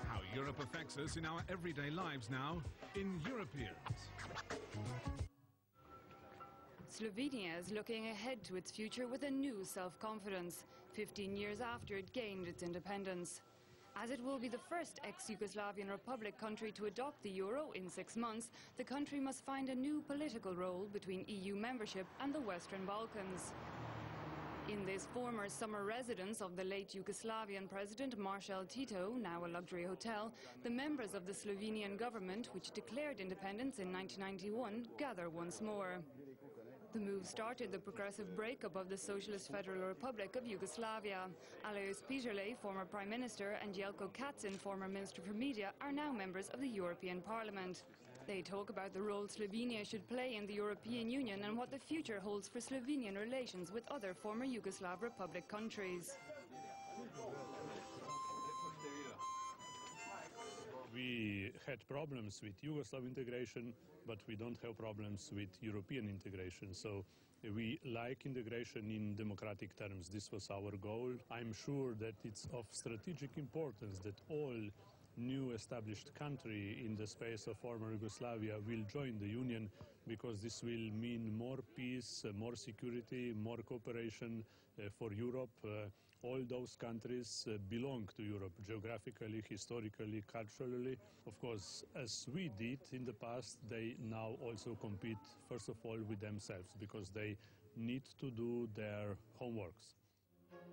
How Europe affects us in our everyday lives now in Europeans. Slovenia is looking ahead to its future with a new self-confidence, 15 years after it gained its independence. As it will be the first ex-Yugoslavian Republic country to adopt the euro in 6 months, the country must find a new political role between EU membership and the Western Balkans. In this former summer residence of the late Yugoslavian President Marshal Tito, now a luxury hotel, the members of the Slovenian government, which declared independence in 1991, gather once more. The move started the progressive breakup of the Socialist Federal Republic of Yugoslavia. Alojz Pižerlej, former Prime Minister, and Jelko Kacin, former Minister for Media, are now members of the European Parliament. They talk about the role Slovenia should play in the European Union and what the future holds for Slovenian relations with other former Yugoslav Republic countries. We had problems with Yugoslav integration, but we don't have problems with European integration. So we like integration in democratic terms. This was our goal. I'm sure that it's of strategic importance that all new established country in the space of former Yugoslavia will join the Union, because this will mean more peace, more security, more cooperation for Europe. All those countries belong to Europe geographically, historically, culturally. Of course, as we did in the past, they now also compete, first of all, with themselves, because they need to do their homeworks.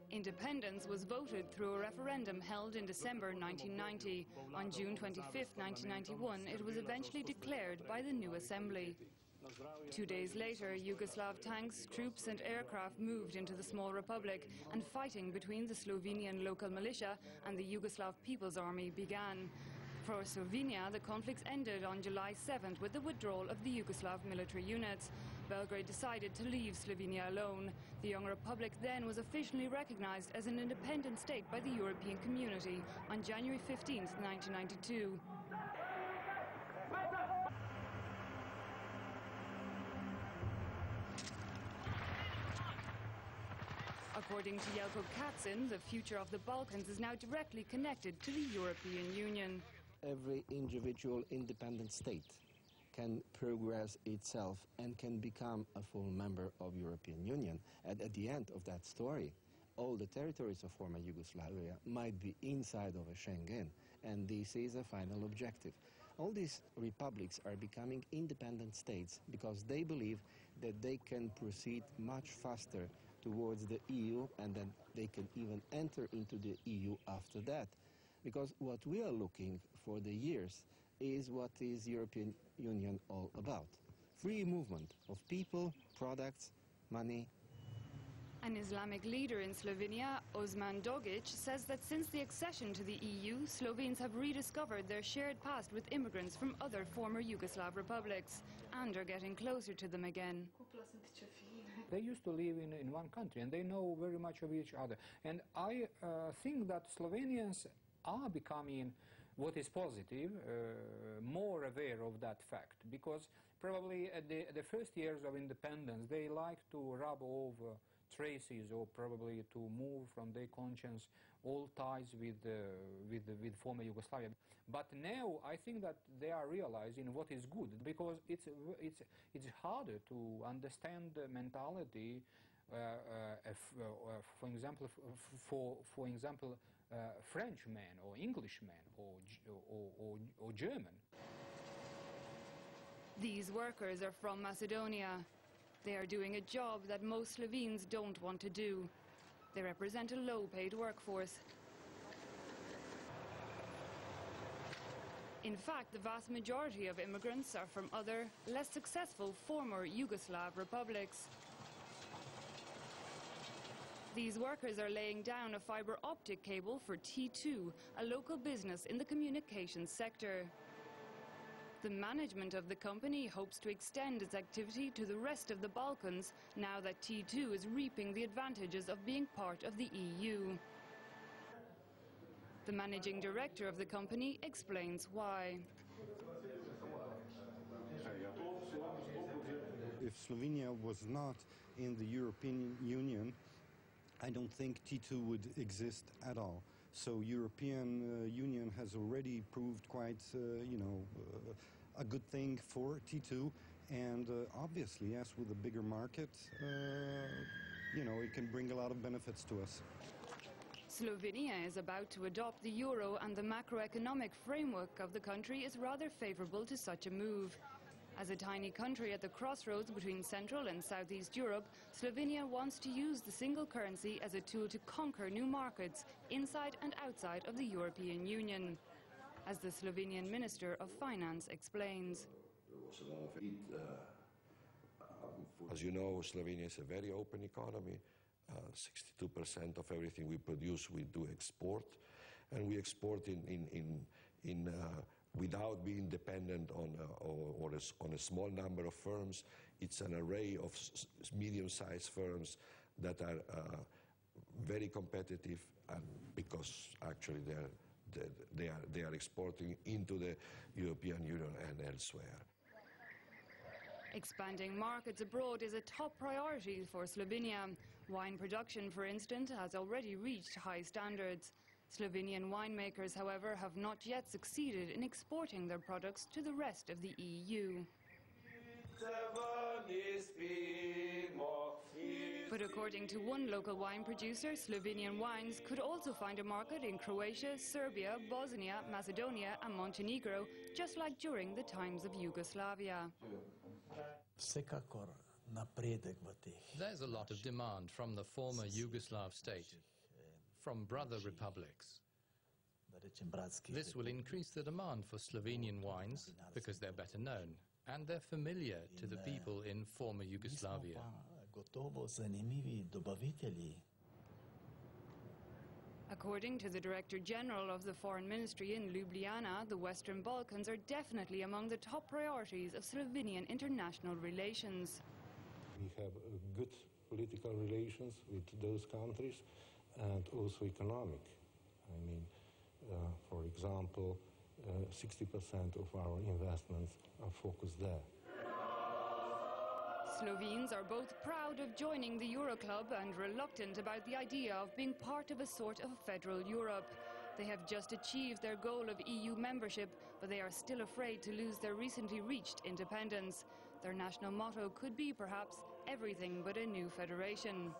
Independence was voted through a referendum held in December 1990. On June 25, 1991, it was eventually declared by the new assembly. 2 days later, Yugoslav tanks, troops and aircraft moved into the small republic, and fighting between the Slovenian local militia and the Yugoslav People's Army began. For Slovenia, the conflicts ended on July 7th with the withdrawal of the Yugoslav military units. Belgrade decided to leave Slovenia alone. The young republic then was officially recognized as an independent state by the European Community on January 15th, 1992. According to Jelko Kacin, the future of the Balkans is now directly connected to the European Union. Every individual independent state can progress itself and can become a full member of European Union. And at the end of that story, all the territories of former Yugoslavia might be inside of a Schengen, and this is a final objective. All these republics are becoming independent states because they believe that they can proceed much faster towards the EU, and that they can even enter into the EU after that. Because what we are looking for the years is what is European Union all about. Free movement of people, products, money. An Islamic leader in Slovenia, Osman Dogic, says that since the accession to the EU, Slovenes have rediscovered their shared past with immigrants from other former Yugoslav republics and are getting closer to them again. They used to live in one country and they know very much of each other. And I think that Slovenians are becoming, what is positive, more aware of that fact, because probably at the first years of independence they like to rub over traces, or probably to move from their conscience all ties with former Yugoslavia. But now I think that they are realizing what is good, because it's harder to understand the mentality. For example, Frenchman or Englishman or German. These workers are from Macedonia. They are doing a job that most Slovenes don't want to do. They represent a low-paid workforce. In fact, the vast majority of immigrants are from other, less successful former Yugoslav republics. These workers are laying down a fibre optic cable for T2, a local business in the communications sector. The management of the company hopes to extend its activity to the rest of the Balkans now that T2 is reaping the advantages of being part of the EU. The managing director of the company explains why. If Slovenia was not in the European Union, I don't think T2 would exist at all. So European Union has already proved quite, a good thing for T2. And obviously, as with a bigger market, it can bring a lot of benefits to us. Slovenia is about to adopt the euro, and the macroeconomic framework of the country is rather favourable to such a move. As a tiny country at the crossroads between Central and Southeast Europe, Slovenia wants to use the single currency as a tool to conquer new markets inside and outside of the European Union, as the Slovenian Minister of Finance explains. As you know, Slovenia is a very open economy. 62% of everything we produce, we do export, and we export without being dependent on a small number of firms. It's an array of medium-sized firms that are very competitive, and because actually they are exporting into the European Union and elsewhere. Expanding markets abroad is a top priority for Slovenia. Wine production, for instance, has already reached high standards. Slovenian winemakers, however, have not yet succeeded in exporting their products to the rest of the EU. But according to one local wine producer, Slovenian wines could also find a market in Croatia, Serbia, Bosnia, Macedonia and Montenegro, just like during the times of Yugoslavia. There's a lot of demand from the former Yugoslav state, from brother republics. This will increase the demand for Slovenian wines because they're better known and they're familiar to the people in former Yugoslavia. According to the Director General of the Foreign Ministry in Ljubljana, the Western Balkans are definitely among the top priorities of Slovenian international relations. We have good political relations with those countries and also economic. I mean, for example, 60% of our investments are focused there. Slovenes are both proud of joining the Euro Club and reluctant about the idea of being part of a sort of federal Europe. They have just achieved their goal of EU membership, but they are still afraid to lose their recently reached independence. Their national motto could be, perhaps, everything but a new federation.